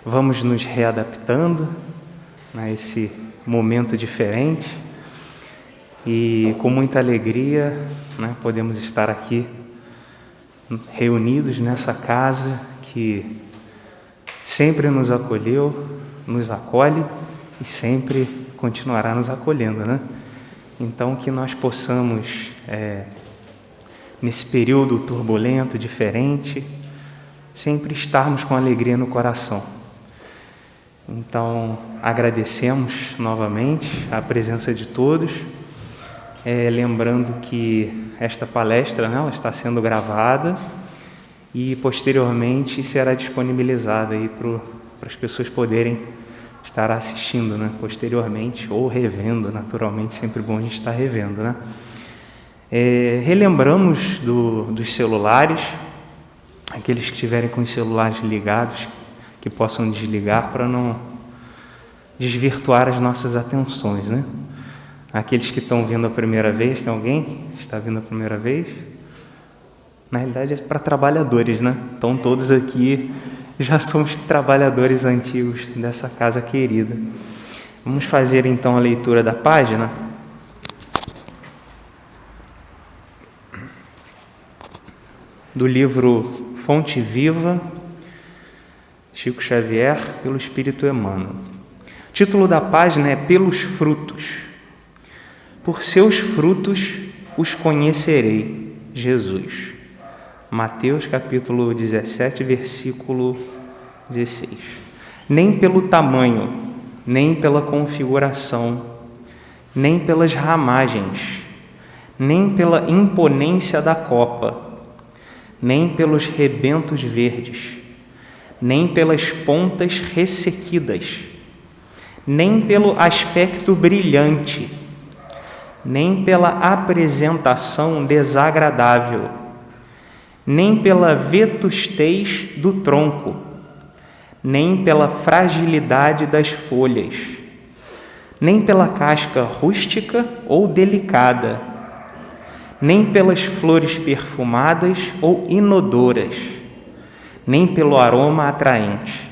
vamos nos readaptando a esse momento diferente e com muita alegria, podemos estar aqui reunidos nessa casa que sempre nos acolheu, nos acolhe e sempre continuará nos acolhendo, Então, que nós possamos, nesse período turbulento, diferente, sempre estarmos com alegria no coração. Então, agradecemos novamente a presença de todos, lembrando que esta palestra, ela está sendo gravada e posteriormente será disponibilizada aí para as pessoas poderem estar assistindo, posteriormente ou revendo, naturalmente, sempre bom a gente estar revendo, Relembramos dos celulares, aqueles que estiverem com os celulares ligados, que possam desligar para não desvirtuar as nossas atenções, Aqueles que estão vindo a primeira vez, tem alguém que está vindo a primeira vez? Na realidade é para trabalhadores, Então todos aqui já somos trabalhadores antigos dessa casa querida. Vamos fazer então a leitura da página. Do livro Fonte Viva, Chico Xavier, pelo Espírito Emmanuel. O título da página é Pelos Frutos. Por seus frutos os conhecerei, Jesus. Mateus capítulo 17, versículo 16. Nem pelo tamanho, nem pela configuração, nem pelas ramagens, nem pela imponência da copa, nem pelos rebentos verdes, nem pelas pontas ressequidas, nem pelo aspecto brilhante, nem pela apresentação desagradável, nem pela vetustez do tronco, nem pela fragilidade das folhas, nem pela casca rústica ou delicada, nem pelas flores perfumadas ou inodoras, nem pelo aroma atraente,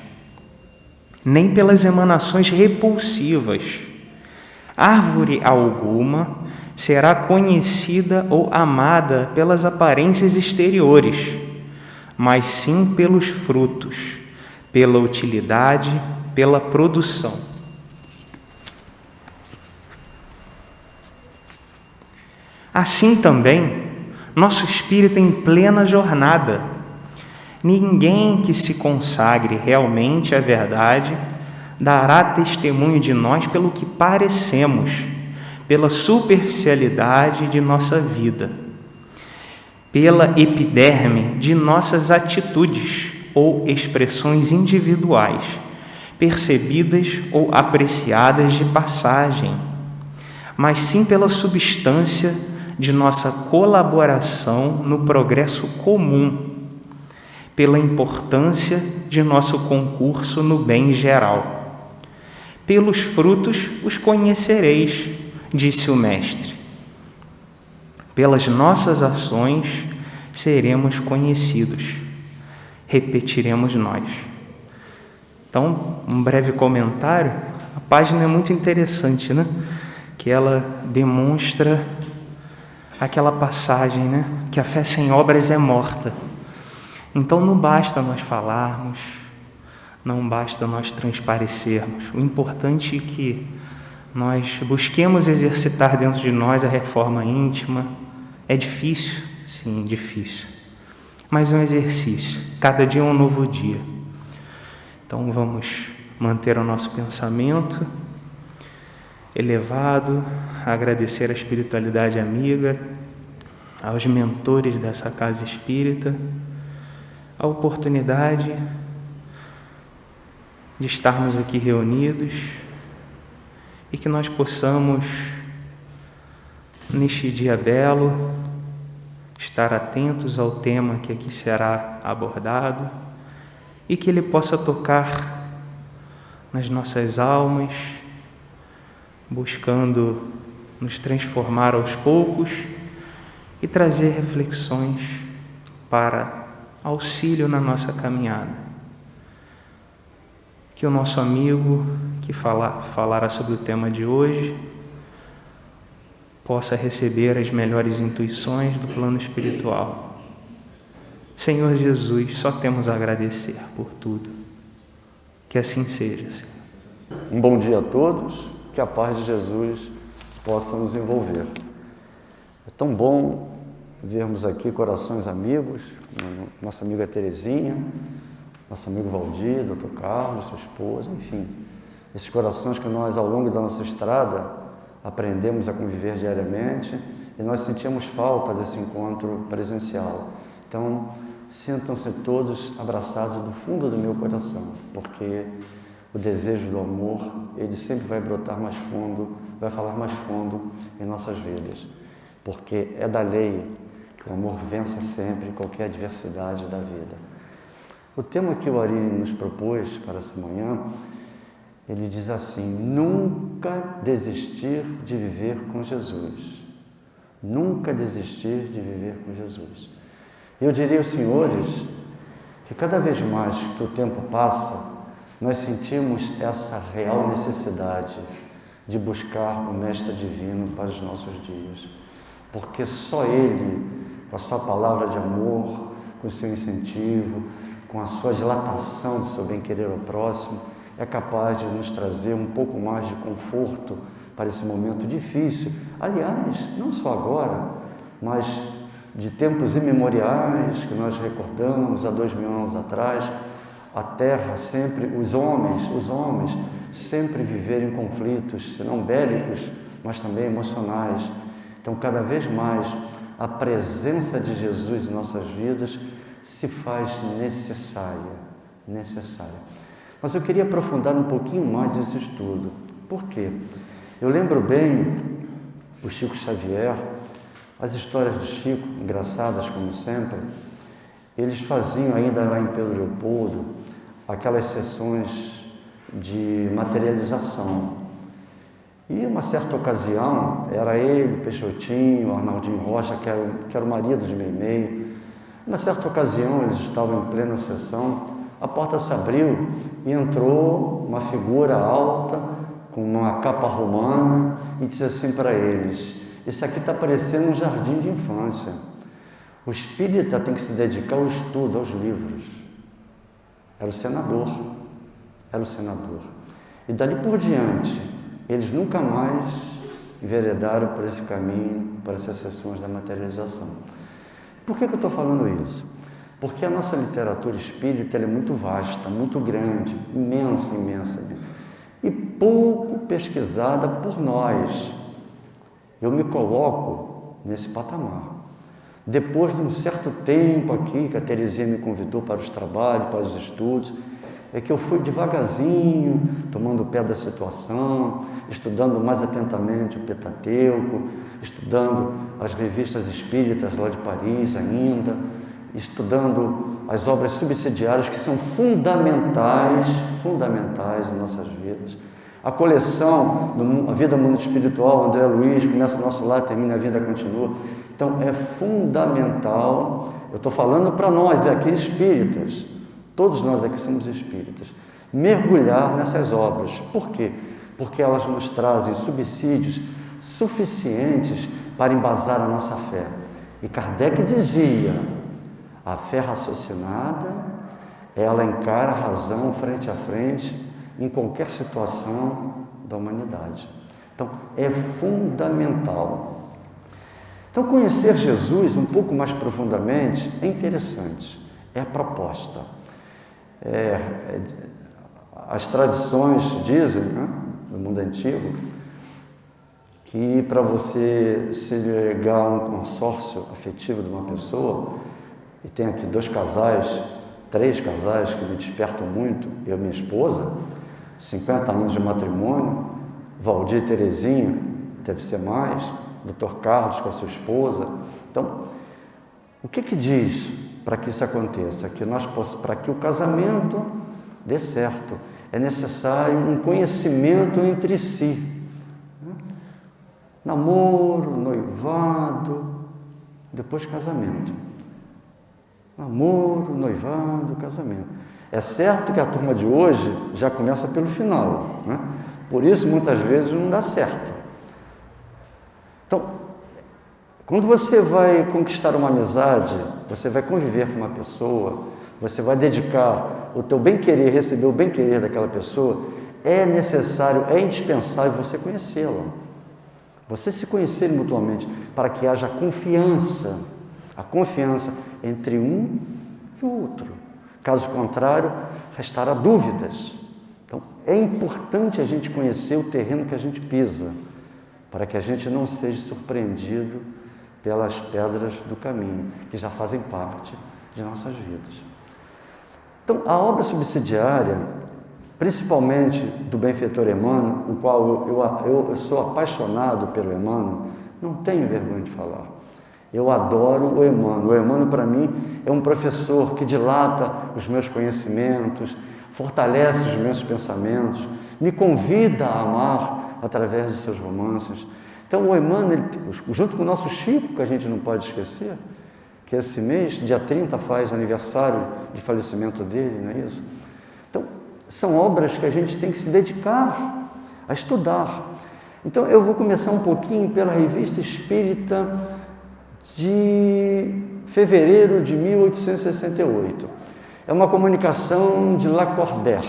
nem pelas emanações repulsivas. Árvore alguma será conhecida ou amada pelas aparências exteriores, mas sim pelos frutos, pela utilidade, pela produção. Assim também, nosso espírito em plena jornada. Ninguém que se consagre realmente à verdade dará testemunho de nós pelo que parecemos, pela superficialidade de nossa vida, pela epiderme de nossas atitudes ou expressões individuais, percebidas ou apreciadas de passagem, mas sim pela substância de nossa colaboração no progresso comum, pela importância de nosso concurso no bem geral. Pelos frutos os conhecereis, disse o Mestre. Pelas nossas ações seremos conhecidos, repetiremos nós. Então, um breve comentário. A página é muito interessante, Que ela demonstra aquela passagem, que a fé sem obras é morta. Então, não basta nós falarmos, não basta nós transparecermos. O importante é que nós busquemos exercitar dentro de nós a reforma íntima. É difícil? Sim, difícil. Mas é um exercício. Cada dia é um novo dia. Então vamos manter o nosso pensamento elevado, agradecer a espiritualidade amiga, aos mentores dessa casa espírita, a oportunidade de estarmos aqui reunidos e que nós possamos, neste dia belo, estar atentos ao tema que aqui será abordado e que ele possa tocar nas nossas almas, buscando nos transformar aos poucos e trazer reflexões para auxílio na nossa caminhada. que o nosso amigo que falará sobre o tema de hoje possa receber as melhores intuições do plano espiritual. Senhor Jesus, só temos a agradecer por tudo. Que assim seja, Senhor. Um bom dia a todos, que a paz de Jesus possa nos envolver. É tão bom vermos aqui corações amigos, nossa amiga Terezinha, nosso amigo Valdir, Dr. Carlos, sua esposa, enfim, esses corações que nós, ao longo da nossa estrada, aprendemos a conviver diariamente e nós sentimos falta desse encontro presencial. Então, sintam-se todos abraçados do fundo do meu coração, porque o desejo do amor, ele sempre vai brotar mais fundo, vai falar mais fundo em nossas vidas, porque é da lei que o amor vença sempre qualquer adversidade da vida. O tema que o Ari nos propôs para essa manhã, ele diz assim: nunca desistir de viver com Jesus. Nunca desistir de viver com Jesus. Eu diria aos senhores que cada vez mais que o tempo passa, nós sentimos essa real necessidade de buscar o Mestre Divino para os nossos dias, porque só Ele, com a sua palavra de amor, com o seu incentivo, com a sua dilatação do seu bem-querer ao próximo, é capaz de nos trazer um pouco mais de conforto para esse momento difícil. Aliás, não só agora, mas de tempos imemoriais que nós recordamos há 2000 anos atrás, a Terra sempre, os homens sempre viveram em conflitos, se não bélicos, mas também emocionais. Então, cada vez mais, a presença de Jesus em nossas vidas se faz necessária. Mas eu queria aprofundar um pouquinho mais esse estudo. Por quê? Eu lembro bem o Chico Xavier, as histórias do Chico, engraçadas como sempre, eles faziam ainda lá em Pedro Leopoldo aquelas sessões de materialização. E uma certa ocasião, era ele, Peixotinho, Arnaldinho Rocha, que era o marido de Meimei. Uma certa ocasião, eles estavam em plena sessão, a porta se abriu e entrou uma figura alta, com uma capa romana, e disse assim para eles: isso aqui está parecendo um jardim de infância. O espírita tem que se dedicar ao estudo, aos livros. Era o senador. E dali por diante, eles nunca mais enveredaram por esse caminho, para essas sessões da materialização. Por que eu estou falando isso? Porque a nossa literatura espírita é muito vasta, muito grande, imensa, e pouco pesquisada por nós. Eu me coloco nesse patamar. Depois de um certo tempo aqui, que a Terezinha me convidou para os trabalhos, para os estudos, é que eu fui devagarzinho, tomando o pé da situação, estudando mais atentamente o Pentateuco, estudando as revistas espíritas lá de Paris ainda, estudando as obras subsidiárias que são fundamentais em nossas vidas. A coleção A Vida Mundo Espiritual, André Luiz, Começa o Nosso Lar, Termina a Vida, Continua. Então, é fundamental, eu estou falando para nós aqui espíritas, todos nós aqui somos espíritas, mergulhar nessas obras. Por quê? Porque elas nos trazem subsídios suficientes para embasar a nossa fé. E Kardec dizia: a fé raciocinada, ela encara a razão frente a frente em qualquer situação da humanidade. Então, é fundamental. Então, conhecer Jesus um pouco mais profundamente é interessante, é a proposta. As tradições dizem, no mundo antigo, que para você se ligar a um consórcio afetivo de uma pessoa, e tem aqui 3 casais que me despertam muito, eu e minha esposa, 50 anos de matrimônio, Valdir e Terezinha, deve ser mais, Dr. Carlos com a sua esposa. Então, o que diz para que isso aconteça? Para que o casamento dê certo, é necessário um conhecimento entre si. Namoro, noivado, depois casamento. Namoro, noivado, casamento. É certo que a turma de hoje já começa pelo final, né? Por isso, muitas vezes, não dá certo. Então, quando você vai conquistar uma amizade, você vai conviver com uma pessoa, você vai dedicar o teu bem-querer, receber o bem-querer daquela pessoa, é necessário, é indispensável você conhecê-la. Você se conhecer mutuamente, para que haja confiança, a confiança entre um e o outro. Caso contrário, restará dúvidas. Então, é importante a gente conhecer o terreno que a gente pisa, para que a gente não seja surpreendido pelas pedras do caminho, que já fazem parte de nossas vidas. Então, a obra subsidiária, principalmente do benfeitor Emmanuel, o qual eu sou apaixonado pelo Emmanuel, não tenho vergonha de falar. Eu adoro o Emmanuel. O Emmanuel, para mim, é um professor que dilata os meus conhecimentos, fortalece os meus pensamentos, me convida a amar através de seus romances. Então, o Emmanuel, junto com o nosso Chico, que a gente não pode esquecer, que esse mês, dia 30, faz aniversário de falecimento dele, não é isso? Então, são obras que a gente tem que se dedicar a estudar. Então, eu vou começar um pouquinho pela Revista Espírita de fevereiro de 1868. É uma comunicação de Lacordaire,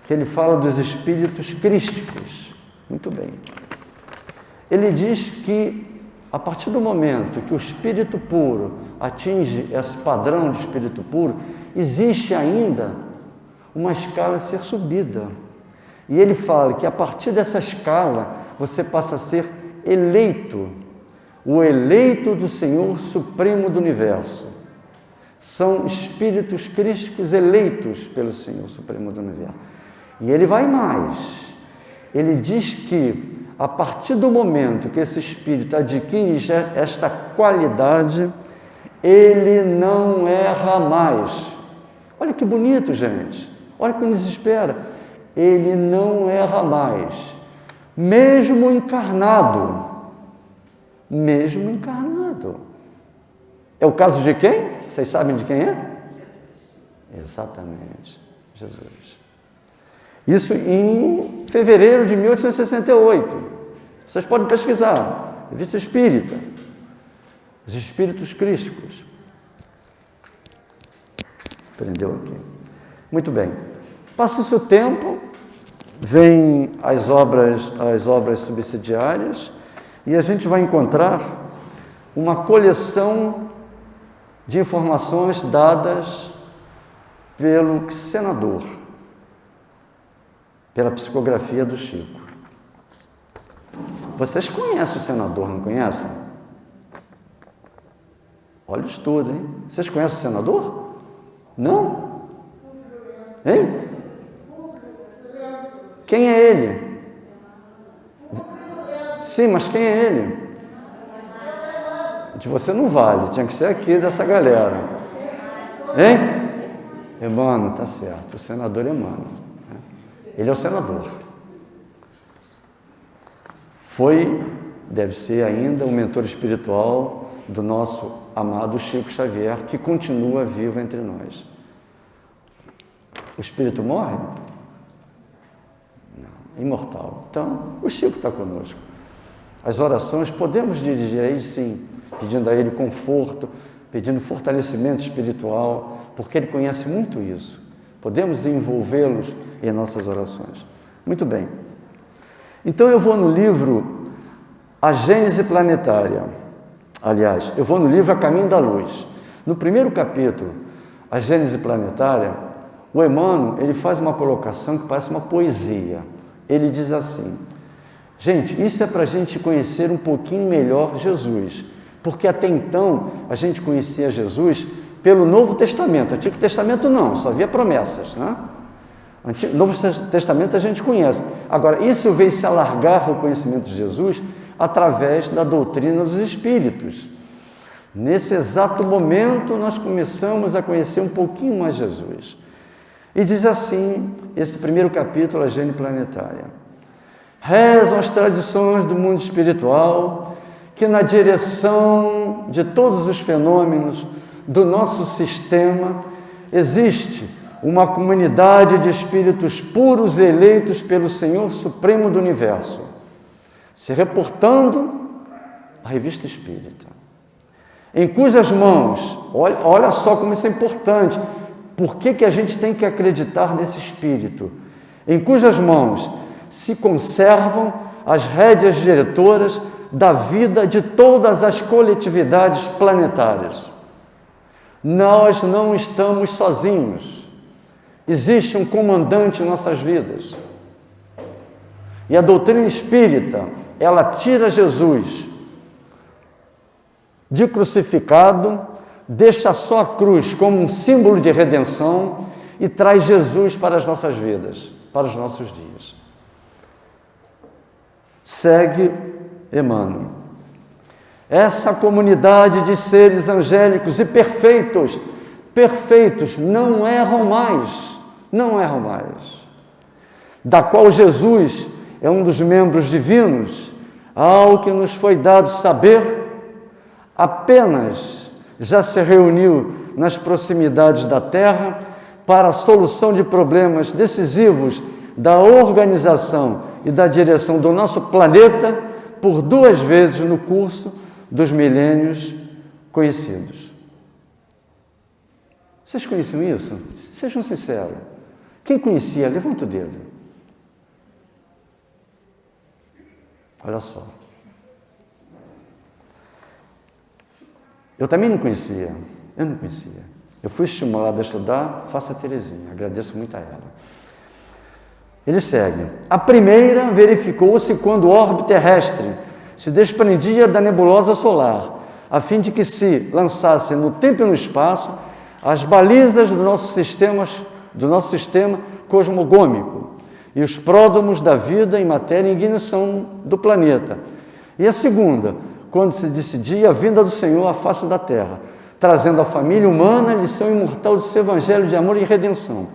que ele fala dos espíritos crísticos. Muito bem. Ele diz que, a partir do momento que o espírito puro atinge esse padrão de espírito puro, existe ainda uma escala a ser subida. E ele fala que, a partir dessa escala, você passa a ser eleito, o eleito do Senhor Supremo do Universo. São espíritos crísticos eleitos pelo Senhor Supremo do Universo. E ele vai mais. Ele diz que, a partir do momento que esse espírito adquire esta qualidade, ele não erra mais. Olha que bonito, gente. Olha que nos espera. Ele não erra mais. Mesmo encarnado. Mesmo encarnado. É o caso de quem? Vocês sabem de quem é? Jesus. Exatamente, Jesus. Isso em fevereiro de 1868. Vocês podem pesquisar. Revista Espírita. Os Espíritos Crísticos. Prendeu aqui. Muito bem. Passa-se o tempo, vêm as obras subsidiárias, e a gente vai encontrar uma coleção de informações dadas pelo senador, pela psicografia do Chico. Vocês conhecem o senador, não conhecem? Olha o estudo, hein? Vocês conhecem o senador? Não? Hein? Quem é ele? Sim, mas quem é ele? De você não vale, tinha que ser aqui dessa galera. Hein? Emmanuel, tá certo, o senador Emmanuel. Ele é o senador. Deve ser ainda o mentor espiritual do nosso amado Chico Xavier, que continua vivo entre nós. O espírito morre? Não, imortal. Então, o Chico está conosco. As orações podemos dirigir a ele, sim, pedindo a ele conforto, pedindo fortalecimento espiritual, porque ele conhece muito isso. Podemos envolvê-los em nossas orações. Muito bem. Então, eu vou no livro A Gênese Planetária. Aliás, eu vou no livro A Caminho da Luz. No primeiro capítulo, A Gênese Planetária, o Emmanuel, ele faz uma colocação que parece uma poesia. Ele diz assim: gente, isso é para a gente conhecer um pouquinho melhor Jesus, porque até então a gente conhecia Jesus pelo Novo Testamento. Antigo Testamento não, só havia promessas, né? Novo Testamento a gente conhece. Agora, isso veio se alargar o conhecimento de Jesus através da doutrina dos Espíritos. Nesse exato momento, nós começamos a conhecer um pouquinho mais Jesus. E diz assim, esse primeiro capítulo, A Gênese Planetária: rezam as tradições do mundo espiritual que, na direção de todos os fenômenos do nosso sistema, existe uma comunidade de espíritos puros e eleitos pelo Senhor Supremo do Universo, se reportando à Revista Espírita, em cujas mãos, olha só como isso é importante, por que a gente tem que acreditar nesse Espírito, em cujas mãos se conservam as rédeas diretoras da vida de todas as coletividades planetárias. Nós não estamos sozinhos. Existe um comandante em nossas vidas. E a doutrina espírita, ela tira Jesus de crucificado, deixa só a cruz como um símbolo de redenção e traz Jesus para as nossas vidas, para os nossos dias. Segue Emmanuel. Essa comunidade de seres angélicos e perfeitos, não erram mais, da qual Jesus é um dos membros divinos, ao que nos foi dado saber, apenas já se reuniu nas proximidades da Terra para a solução de problemas decisivos da organização e da direção do nosso planeta por 2 vezes no curso dos milênios conhecidos. Vocês conheciam isso? Sejam sinceros. Quem conhecia, levanta o dedo. Olha só. Eu também não conhecia. Eu fui estimulado a estudar, faço a Terezinha, agradeço muito a ela. Ele segue. A primeira verificou-se quando o orbe terrestre se desprendia da nebulosa solar, a fim de que se lançasse no tempo e no espaço as balizas do nosso sistema cosmogômico e os pródromos da vida em matéria em ignição do planeta. E a segunda, quando se decidia a vinda do Senhor à face da Terra, trazendo à família humana a lição imortal do seu evangelho de amor e redenção.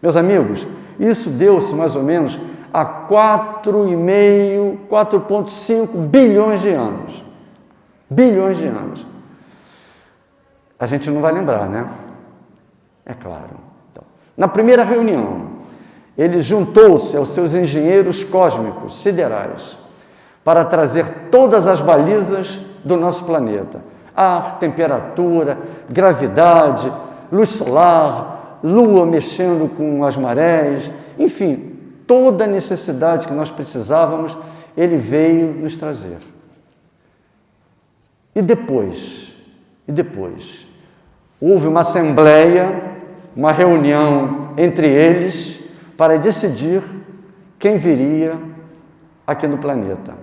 Meus amigos, isso deu-se mais ou menos há 4,5 bilhões de anos. Bilhões de anos. A gente não vai lembrar, né? É claro. Então, na primeira reunião, ele juntou-se aos seus engenheiros cósmicos, siderais, para trazer todas as balizas do nosso planeta. Ar, temperatura, gravidade, luz solar, lua mexendo com as marés, enfim, toda a necessidade que nós precisávamos, ele veio nos trazer. E depois, houve uma assembleia, uma reunião entre eles para decidir quem viria aqui no planeta.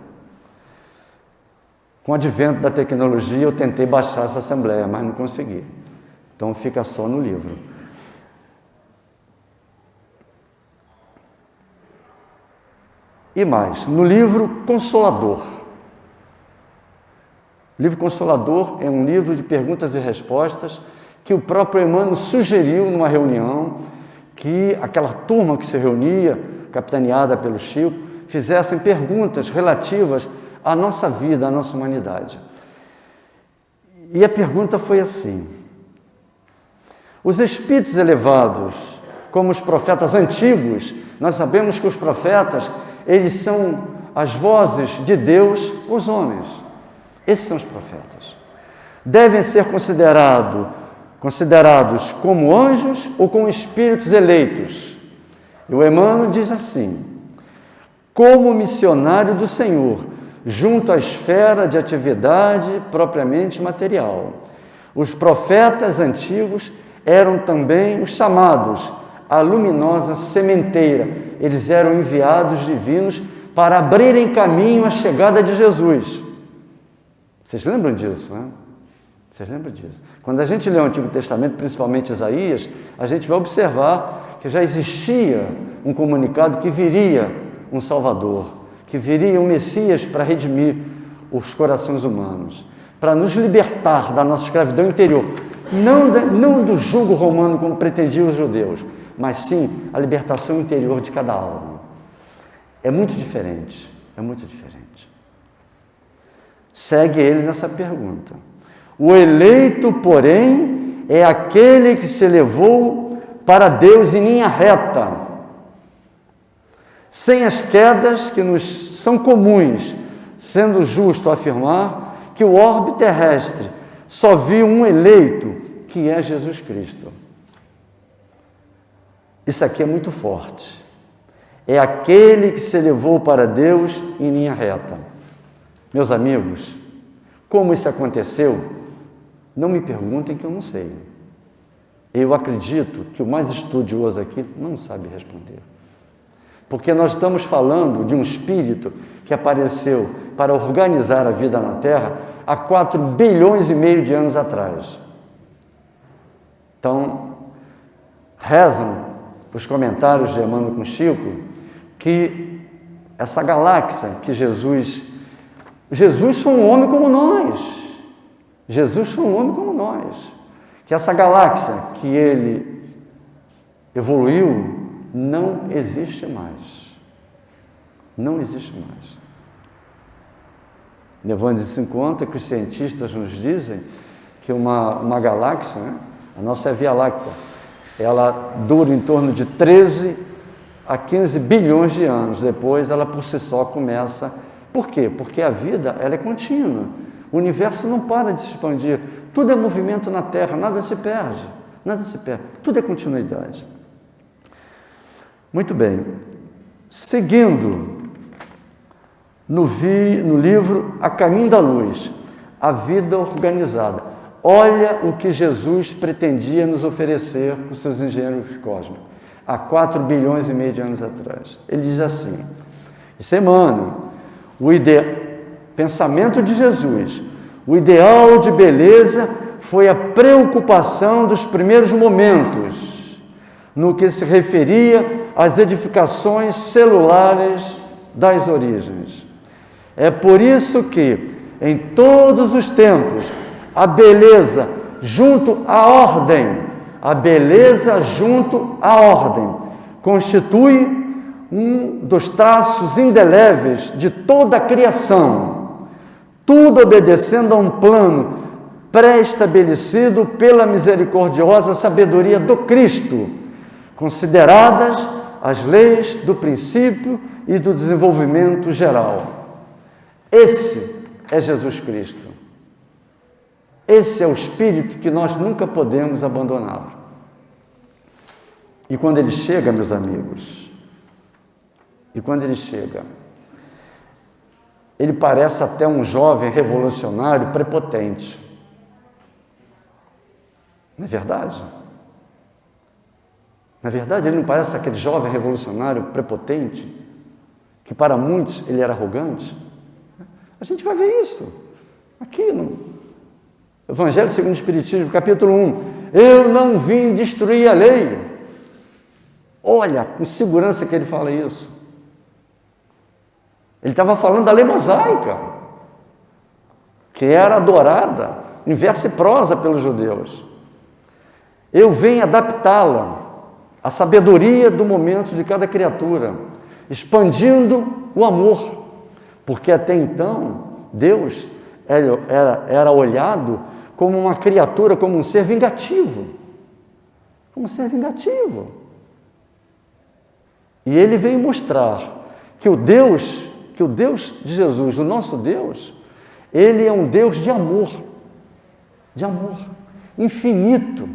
Com o advento da tecnologia, eu tentei baixar essa assembleia, mas não consegui. Então fica só no livro. E mais, no livro Consolador. O livro Consolador é um livro de perguntas e respostas que o próprio Emmanuel sugeriu numa reunião que aquela turma que se reunia, capitaneada pelo Chico, fizessem perguntas relativas à nossa vida, à nossa humanidade. E a pergunta foi assim: os espíritos elevados, como os profetas antigos, nós sabemos que os profetas, eles são as vozes de Deus aos homens. Esses são os profetas. Devem ser considerados como anjos ou como espíritos eleitos. E o Emmanuel diz assim: como missionário do Senhor, junto à esfera de atividade propriamente material. Os profetas antigos eram também os chamados a luminosa sementeira. Eles eram enviados divinos para abrirem caminho à chegada de Jesus. Vocês lembram disso, né? Vocês lembram disso? Quando a gente lê o Antigo Testamento, principalmente Isaías, a gente vai observar que já existia um comunicado que viria um Salvador, que viria um Messias para redimir os corações humanos, para nos libertar da nossa escravidão interior, não do jugo romano como pretendiam os judeus, mas sim a libertação interior de cada alma. É muito diferente, Segue ele nessa pergunta. O eleito, porém, é aquele que se elevou para Deus em linha reta, sem as quedas que nos são comuns, sendo justo afirmar que o orbe terrestre só viu um eleito, que é Jesus Cristo. Isso aqui é muito forte. É aquele que se elevou para Deus em linha reta. Meus amigos, como isso aconteceu? Não me perguntem que eu não sei. Eu acredito que o mais estudioso aqui não sabe responder. Porque nós estamos falando de um espírito que apareceu para organizar a vida na Terra há 4,5 bilhões de anos atrás. Então, rezam os comentários de Emmanuel com Chico que essa galáxia que Jesus foi um homem como nós. Jesus foi um homem como nós. Que essa galáxia que ele evoluiu não existe mais. Não existe mais. Levando isso em conta que os cientistas nos dizem que uma galáxia, né, a nossa Via Láctea, ela dura em torno de 13 a 15 bilhões de anos. Depois ela por si só começa. Por quê? Porque a vida ela é contínua. O universo não para de se expandir. Tudo é movimento na Terra, nada se perde. Nada se perde. Tudo é continuidade. Muito bem. Seguindo no livro A Caminho da Luz, a vida organizada. Olha o que Jesus pretendia nos oferecer com seus engenheiros cósmicos, há 4,5 bilhões de anos atrás. Ele diz assim, isso é Emmanuel, pensamento de Jesus, o ideal de beleza foi a preocupação dos primeiros momentos, no que se referia às edificações celulares das origens. É por isso que, em todos os tempos, a beleza junto à ordem, constitui um dos traços indeléveis de toda a criação, tudo obedecendo a um plano pré-estabelecido pela misericordiosa sabedoria do Cristo, consideradas as leis do princípio e do desenvolvimento geral. Esse é Jesus Cristo. Esse é o espírito que nós nunca podemos abandonar. E quando ele chega, meus amigos, ele parece até um jovem revolucionário prepotente. Não é verdade? Na verdade, ele não parece aquele jovem revolucionário prepotente, que para muitos ele era arrogante? A gente vai ver isso aqui no Evangelho segundo o Espiritismo, capítulo 1. Eu não vim destruir a lei. Olha, com segurança que ele fala isso. Ele estava falando da lei mosaica, que era adorada em verso e prosa pelos judeus. Eu venho adaptá-la à sabedoria do momento de cada criatura, expandindo o amor, porque até então Deus era olhado como uma criatura, como um ser vingativo. E ele veio mostrar que o Deus de Jesus, o nosso Deus, ele é um Deus de amor, infinito,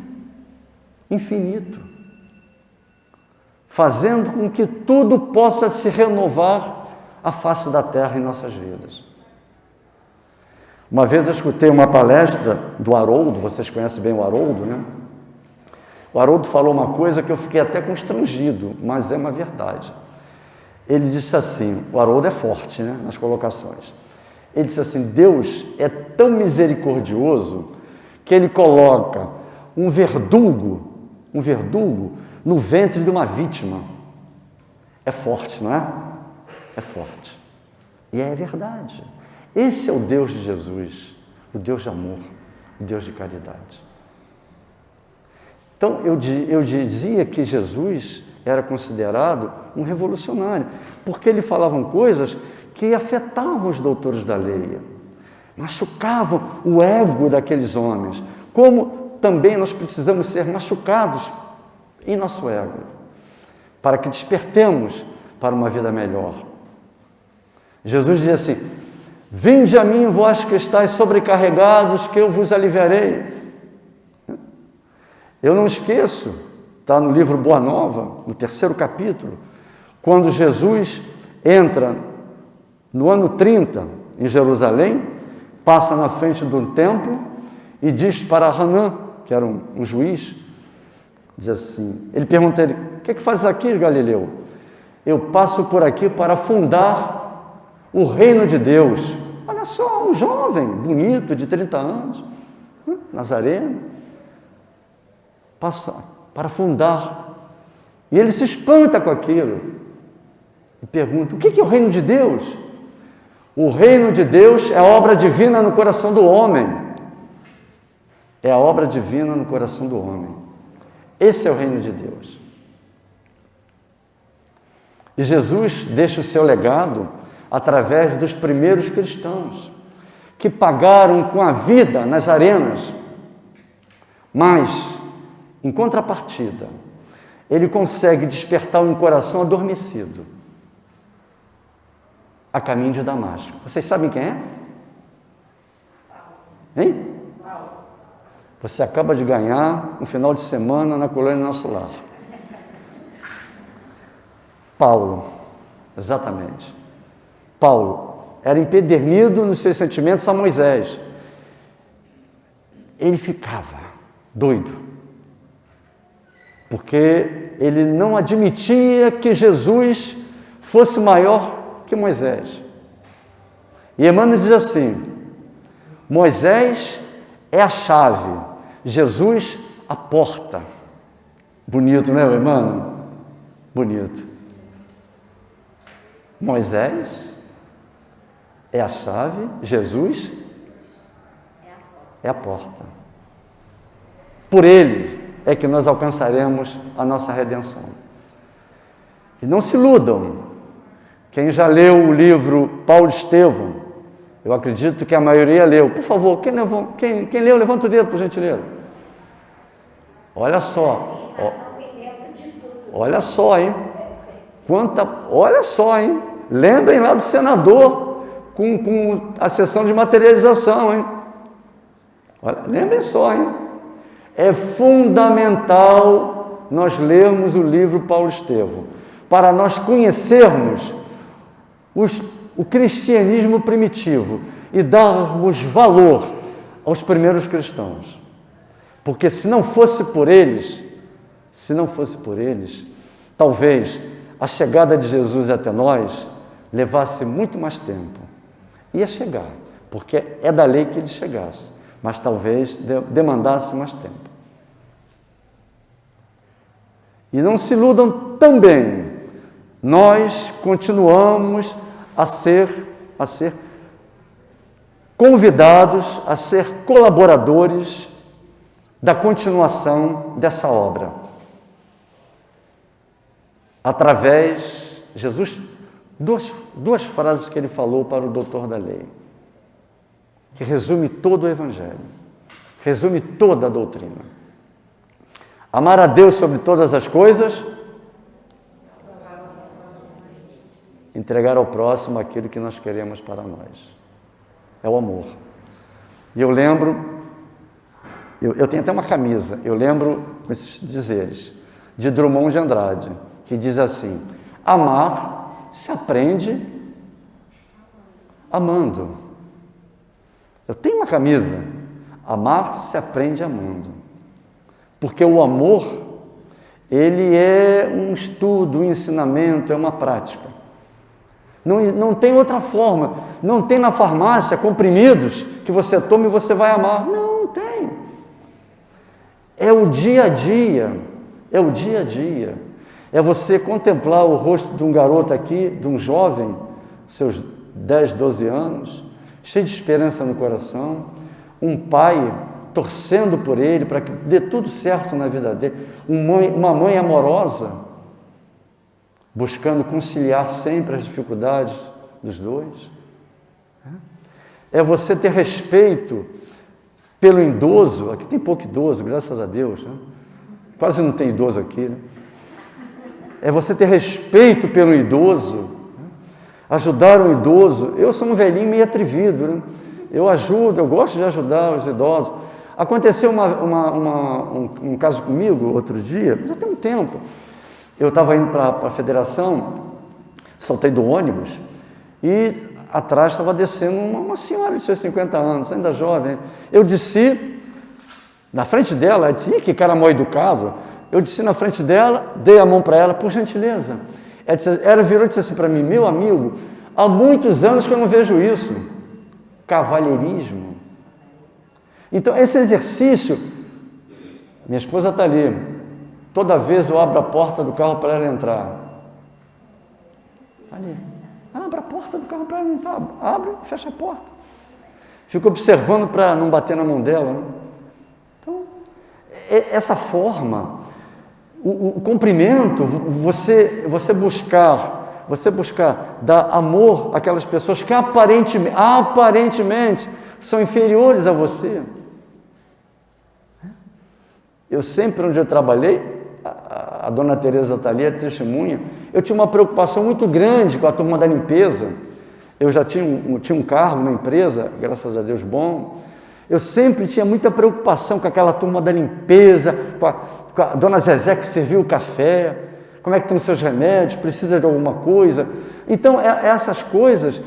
fazendo com que tudo possa se renovar à face da terra em nossas vidas. Uma vez eu escutei uma palestra do Haroldo, vocês conhecem bem o Haroldo, né? O Haroldo falou uma coisa que eu fiquei até constrangido, mas é uma verdade. Ele disse assim, o Haroldo é forte, né, nas colocações. Ele disse assim, Deus é tão misericordioso que ele coloca um verdugo no ventre de uma vítima. É forte, não é? É forte. E é verdade. Esse é o Deus de Jesus, o Deus de amor, o Deus de caridade. Então, eu dizia que Jesus era considerado um revolucionário, porque ele falava coisas que afetavam os doutores da lei, machucavam o ego daqueles homens, como também nós precisamos ser machucados em nosso ego, para que despertemos para uma vida melhor. Jesus diz assim: vinde a mim, vós que estáis sobrecarregados, que eu vos aliviarei. Eu não esqueço, está no livro Boa Nova, no 3º capítulo, quando Jesus entra no ano 30 em Jerusalém, passa na frente do templo e diz para Hanã, que era um juiz, diz assim, ele pergunta a ele: o que fazes aqui, Galileu? Eu passo por aqui para fundar o reino de Deus. Olha só, um jovem bonito de 30 anos, nazareno, passa para fundar. E ele se espanta com aquilo e pergunta: o que é o reino de Deus? O reino de Deus é a obra divina no coração do homem. É a obra divina no coração do homem. Esse é o reino de Deus. E Jesus deixa o seu legado através dos primeiros cristãos, que pagaram com a vida nas arenas. Mas, em contrapartida, ele consegue despertar um coração adormecido a caminho de Damasco. Vocês sabem quem é? Hein? Você acaba de ganhar um final de semana na colônia Nosso Lar. Paulo, exatamente. Paulo era empedernido nos seus sentimentos a Moisés. Ele ficava doido, porque ele não admitia que Jesus fosse maior que Moisés. E Emmanuel diz assim: Moisés é a chave, Jesus a porta. Bonito, né, Emmanuel? Bonito. Moisés é a chave, Jesus é a porta. Por ele é que nós alcançaremos a nossa redenção. E não se iludam. Quem já leu o livro Paulo Estevão, eu acredito que a maioria leu. Por favor, quem leu, levanta o dedo, por gentileza. Olha só. Olha só, hein? Olha só, hein? Lembrem lá do senador com a sessão de materialização, hein? Olha, lembrem só, hein? É fundamental nós lermos o livro Paulo Estevão, para nós conhecermos o cristianismo primitivo e darmos valor aos primeiros cristãos. Porque se não fosse por eles, talvez a chegada de Jesus até nós levasse muito mais tempo. Ia chegar, porque é da lei que ele chegasse, mas talvez demandasse mais tempo. E não se iludam também, nós continuamos a ser convidados a ser colaboradores da continuação dessa obra. Através, Jesus, duas frases que ele falou para o doutor da lei, que resume todo o Evangelho, resume toda a doutrina. Amar a Deus sobre todas as coisas, entregar ao próximo aquilo que nós queremos para nós. É o amor. E eu lembro, eu tenho até uma camisa, eu lembro com esses dizeres, de Drummond de Andrade, que diz assim: amar se aprende amando. Eu tenho uma camisa, amar se aprende amando. Porque o amor, ele é um estudo, um ensinamento, é uma prática. Não tem outra forma. Não tem na farmácia comprimidos que você toma e você vai amar. Não tem. É o dia a dia. É o dia a dia. É você contemplar o rosto de um garoto aqui, de um jovem, seus 10, 12 anos, cheio de esperança no coração, um pai torcendo por ele para que dê tudo certo na vida dele, uma mãe amorosa, buscando conciliar sempre as dificuldades dos dois. É você ter respeito pelo idoso. Aqui tem pouco idoso, graças a Deus, né? Quase não tem idoso aqui, né? É você ter respeito pelo idoso, ajudar um idoso. Eu sou um velhinho meio atrevido, né? Eu ajudo, eu gosto de ajudar os idosos. Aconteceu um caso comigo outro dia, já tem um tempo. Eu estava indo para a federação, saltei do ônibus e atrás estava descendo uma senhora de seus 50 anos, ainda jovem. Eu desci na frente dela, que cara mal educado. Eu desci na frente dela, dei a mão para ela, por gentileza. Ela virou e disse assim para mim: meu amigo, há muitos anos que eu não vejo isso. Cavalheirismo. Então, esse exercício, minha esposa está ali, toda vez eu abro a porta do carro para ela entrar. Ali, abre a porta do carro para ela entrar, abre, fecha a porta. Fico observando para não bater na mão dela, né? Então, essa forma, o cumprimento, você buscar dar amor àquelas pessoas que aparentemente são inferiores a você. Eu sempre, onde eu trabalhei, a dona Tereza está ali, é testemunha, eu tinha uma preocupação muito grande com a turma da limpeza. Eu já tinha um cargo na empresa, graças a Deus, bom. Eu sempre tinha muita preocupação com aquela turma da limpeza, com a dona Zezé que serviu o café, como é que estão os seus remédios, precisa de alguma coisa. Então, essas coisas,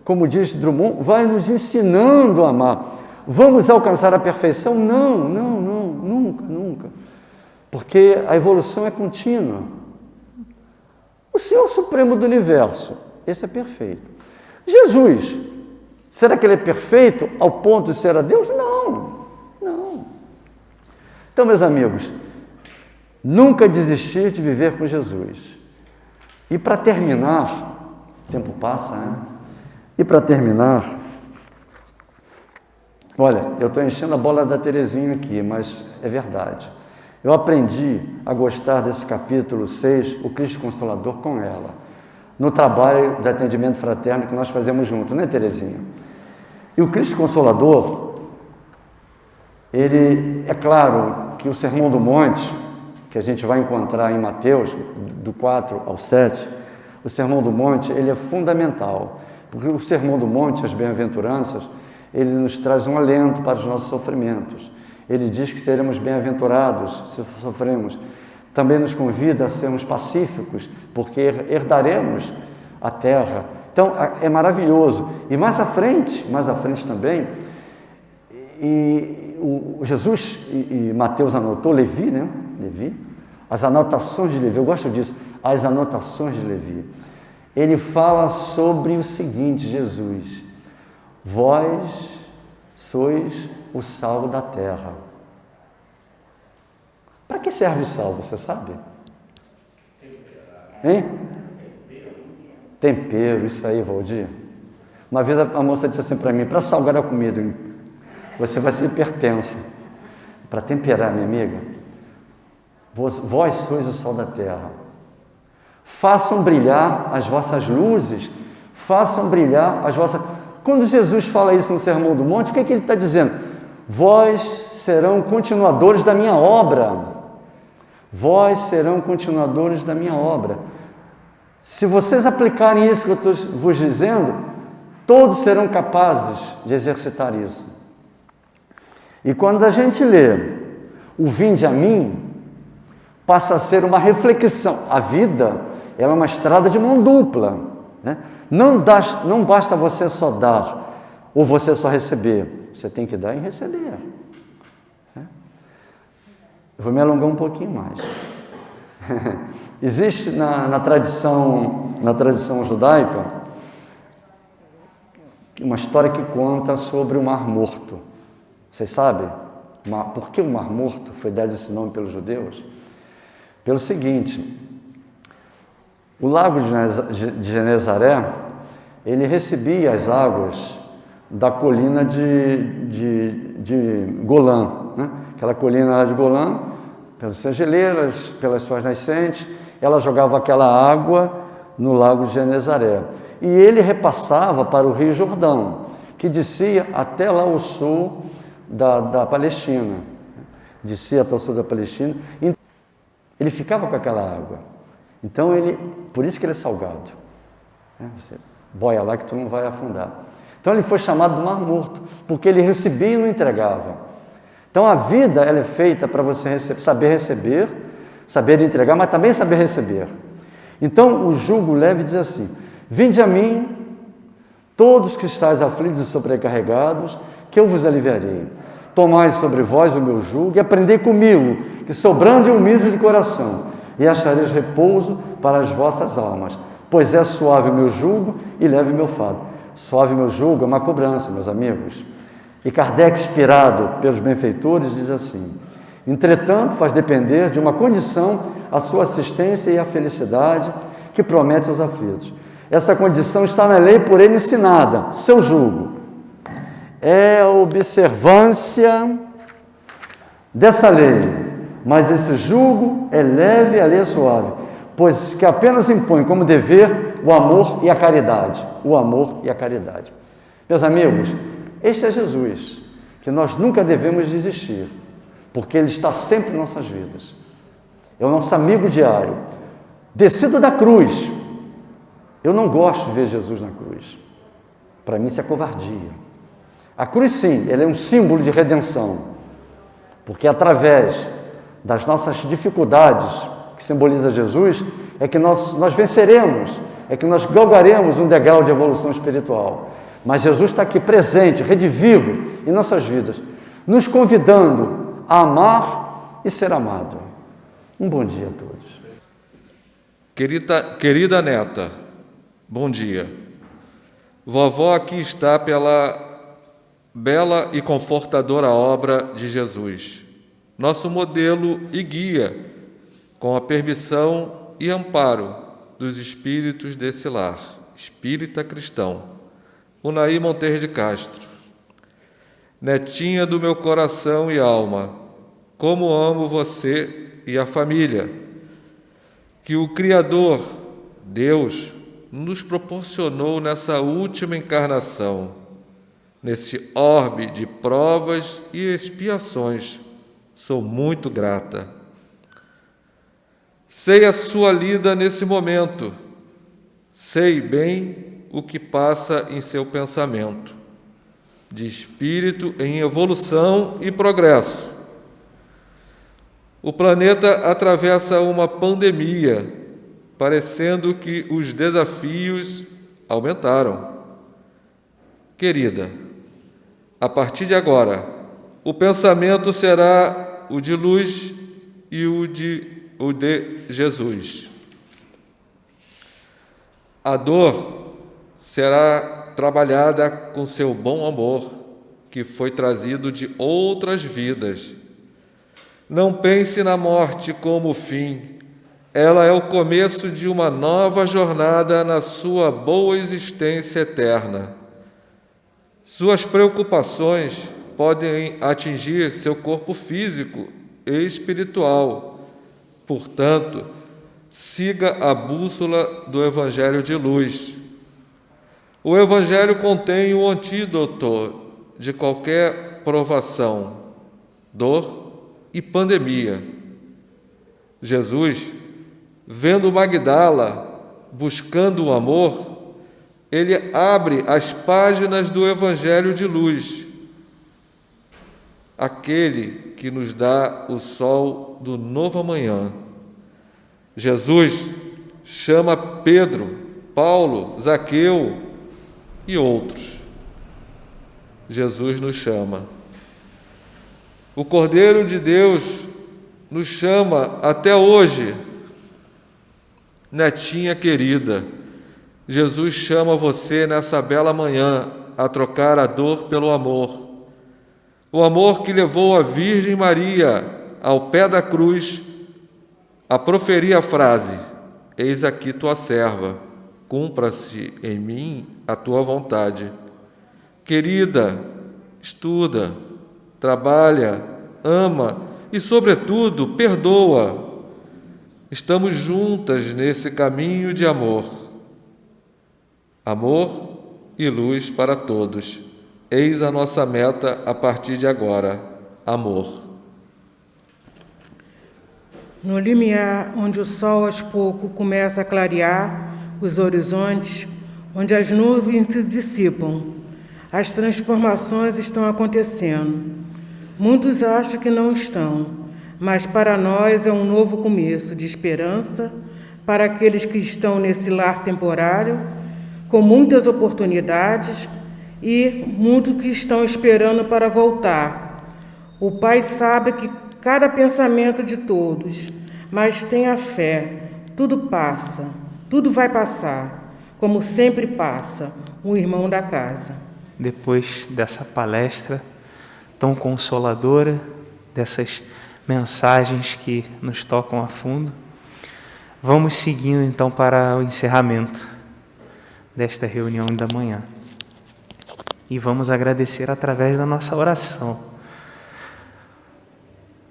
como diz Drummond, vai nos ensinando a amar. Vamos alcançar a perfeição? Não, nunca. Porque a evolução é contínua. O Senhor Supremo do Universo, esse é perfeito. Jesus, será que ele é perfeito ao ponto de ser a Deus? Não. Então, meus amigos, nunca desistir de viver com Jesus. E para terminar, o tempo passa, né? E para terminar, olha, eu estou enchendo a bola da Terezinha aqui, mas é verdade. Eu aprendi a gostar desse capítulo 6, o Cristo Consolador, com ela, no trabalho de atendimento fraterno que nós fazemos junto, né, Terezinha? E o Cristo Consolador, ele, é claro que o Sermão do Monte, que a gente vai encontrar em Mateus, do 4 ao 7, o Sermão do Monte, ele é fundamental, porque o Sermão do Monte, as bem-aventuranças, ele nos traz um alento para os nossos sofrimentos. Ele diz que seremos bem-aventurados se sofremos. Também nos convida a sermos pacíficos, porque herdaremos a terra. Então, é maravilhoso. E mais à frente também, o Jesus, e Mateus anotou, Levi, as anotações de Levi, eu gosto disso, as anotações de Levi. Ele fala sobre o seguinte: Jesus, vós sois o sal da terra. Para que serve o sal, você sabe? Hein? Tempero, isso aí, Valdir. Uma vez a moça disse assim para mim: para salgar a comida, você vai ser hipertensa. Para temperar, minha amiga, vós sois o sal da terra. Façam brilhar as vossas luzes, façam brilhar as vossas... Quando Jesus fala isso no Sermão do Monte, o que é que ele está dizendo? Vós serão continuadores da minha obra. Vós serão continuadores da minha obra. Se vocês aplicarem isso que eu estou vos dizendo, todos serão capazes de exercitar isso. E quando a gente lê o vinde a mim, passa a ser uma reflexão. A vida, ela é uma estrada de mão dupla, né? Não basta você só dar ou você só receber. Você tem que dar e receber. Eu vou me alongar um pouquinho mais. Existe na tradição judaica uma história que conta sobre o Mar Morto. Vocês sabem por que o Mar Morto foi dado esse nome pelos judeus? Pelo seguinte: o lago de Genezaré, ele recebia as águas da colina de Golã, né? Aquela colina de Golã, pelas suas geleiras, pelas suas nascentes, ela jogava aquela água no lago de Genezaré. E ele repassava para o Rio Jordão, que descia até lá ao sul da Palestina. Descia até o sul da Palestina. Ele ficava com aquela água. Então, por isso que ele é salgado. Você boia lá que tu não vai afundar. Então, ele foi chamado do Mar Morto, porque ele recebia e não entregava. Então, a vida ela é feita para você saber receber, saber entregar, mas também saber receber. Então, o jugo leve diz assim: vinde a mim, todos que estáis aflitos e sobrecarregados, que eu vos aliviarei. Tomai sobre vós o meu jugo e aprendei comigo, que sou brando e humilde de coração, e achareis repouso para as vossas almas, pois é suave o meu jugo e leve o meu fardo. Suave o meu jugo é uma cobrança, meus amigos. E Kardec, inspirado pelos benfeitores, diz assim: entretanto, faz depender de uma condição a sua assistência e a felicidade que promete aos aflitos. Essa condição está na lei por ele ensinada, seu jugo. É a observância dessa lei, mas esse jugo é leve e a lei é suave, pois que apenas impõe como dever o amor e a caridade. O amor e a caridade. Meus amigos, este é Jesus, que nós nunca devemos desistir, porque Ele está sempre em nossas vidas. É o nosso amigo diário. Descido da cruz. Eu não gosto de ver Jesus na cruz. Para mim isso é covardia. A cruz, sim, ela é um símbolo de redenção, porque através das nossas dificuldades, que simboliza Jesus, é que nós venceremos, é que nós galgaremos um degrau de evolução espiritual. Mas Jesus está aqui presente, redivivo em nossas vidas, nos convidando a amar e ser amado. Um bom dia a todos. Querida neta, bom dia. Vovó aqui está pela bela e confortadora obra de Jesus, nosso modelo e guia, com a permissão e amparo dos espíritos desse lar, espírita cristão, Unaí Monteiro de Castro. Netinha do meu coração e alma, como amo você e a família, que o Criador, Deus, nos proporcionou nessa última encarnação, nesse orbe de provas e expiações. Sou muito grata. Sei a sua lida nesse momento, sei bem o que passa em seu pensamento, de espírito em evolução e progresso. O planeta atravessa uma pandemia, parecendo que os desafios aumentaram. Querida, a partir de agora, o pensamento será o de luz e o de Jesus. A dor será trabalhada com seu bom amor, que foi trazido de outras vidas. Não pense na morte como o fim. Ela é o começo de uma nova jornada na sua boa existência eterna. Suas preocupações podem atingir seu corpo físico e espiritual. Portanto, siga a bússola do Evangelho de luz. O Evangelho contém o antídoto de qualquer provação, dor e pandemia. Jesus, vendo Magdala buscando o amor, ele abre as páginas do Evangelho de luz, aquele que nos dá o sol do novo amanhã. Jesus chama Pedro, Paulo, Zaqueu e outros. Jesus nos chama. O Cordeiro de Deus nos chama até hoje. Netinha querida, Jesus chama você nessa bela manhã a trocar a dor pelo amor. O amor que levou a Virgem Maria ao pé da cruz a proferir a frase: eis aqui tua serva, cumpra-se em mim a tua vontade. Querida, estuda, trabalha, ama e, sobretudo, perdoa. Estamos juntas nesse caminho de amor. Amor e luz para todos. Eis a nossa meta a partir de agora: amor. No limiar, onde o sol aos poucos começa a clarear os horizontes, onde as nuvens se dissipam, as transformações estão acontecendo. Muitos acham que não estão, mas para nós é um novo começo de esperança para aqueles que estão nesse lar temporário, com muitas oportunidades e muitos que estão esperando para voltar. O Pai sabe que cada pensamento de todos, mas tenha fé, tudo passa, tudo vai passar, como sempre passa, um irmão da casa. Depois dessa palestra tão consoladora, dessas mensagens que nos tocam a fundo, vamos seguindo então para o encerramento desta reunião da manhã. E vamos agradecer através da nossa oração,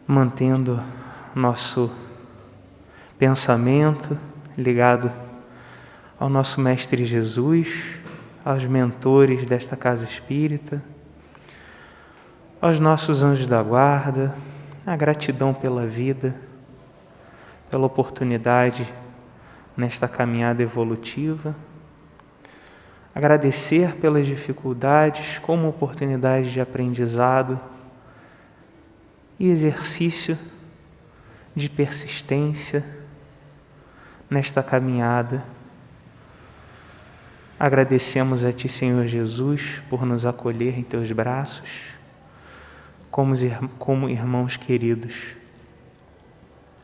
mantendo nosso pensamento ligado ao nosso Mestre Jesus, aos mentores desta casa espírita, aos nossos anjos da guarda, a gratidão pela vida, pela oportunidade nesta caminhada evolutiva, agradecer pelas dificuldades como oportunidade de aprendizado e exercício de persistência nesta caminhada. Agradecemos a Ti, Senhor Jesus, por nos acolher em Teus braços, como irmãos queridos.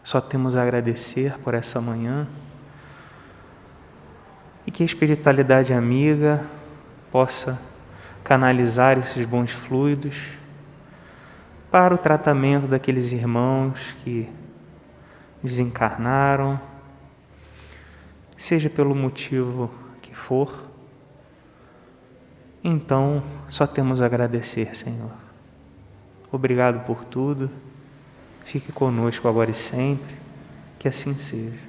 Só temos a agradecer por essa manhã e que a espiritualidade amiga possa canalizar esses bons fluidos para o tratamento daqueles irmãos que desencarnaram, seja pelo motivo que for. Então, só temos a agradecer, Senhor. Obrigado por tudo. Fique conosco agora e sempre, que assim seja.